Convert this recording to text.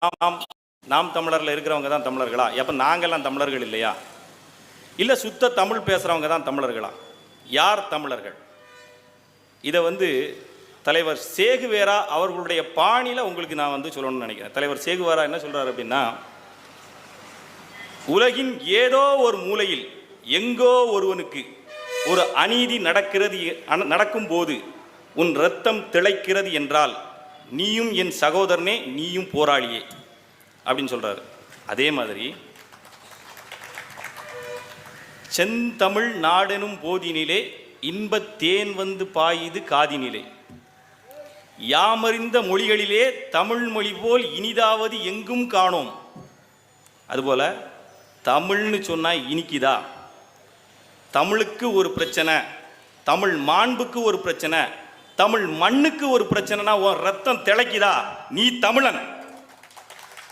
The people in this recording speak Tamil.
நாம் நாம் தமிழரில் இருக்கிறவங்க தான் தமிழர்களா? எப்போ நாங்கள்லாம் தமிழர்கள் இல்லையா? இல்லை சுத்த தமிழ் பேசுகிறவங்க தான் தமிழர்களா? யார் தமிழர்கள்? இதை தலைவர் சேகுவேரா அவர்களுடைய பாணியில் உங்களுக்கு நான் சொல்லணும்னு நினைக்கிறேன். தலைவர் சேகுவேரா என்ன சொல்கிறார் அப்படின்னா, உலகின் ஏதோ ஒரு மூலையில் எங்கோ ஒருவனுக்கு ஒரு அநீதி நடக்கும் போது உன் இரத்தம் திளைக்கிறது என்றால் நீயும் என் சகோதரனே, நீயும் போராளியே அப்படின்னு சொல்றாரு. அதே மாதிரி செந்தமிழ் நாடெனும் போதினிலே இன்பத் தேன் பாயுது காதினிலே, யாமறிந்த மொழிகளிலே தமிழ் மொழி போல் இனிதாவது எங்கும் காணோம். அதுபோல தமிழ்னு சொன்னா இனிக்குதா? தமிழுக்கு ஒரு பிரச்சனை, தமிழ் மாண்புக்கு ஒரு பிரச்சனை, தமிழ் மண்ணுக்கு ஒரு பிரச்சனைனா உன் ரத்தம் திளைக்குதா? நீ தமிழன்.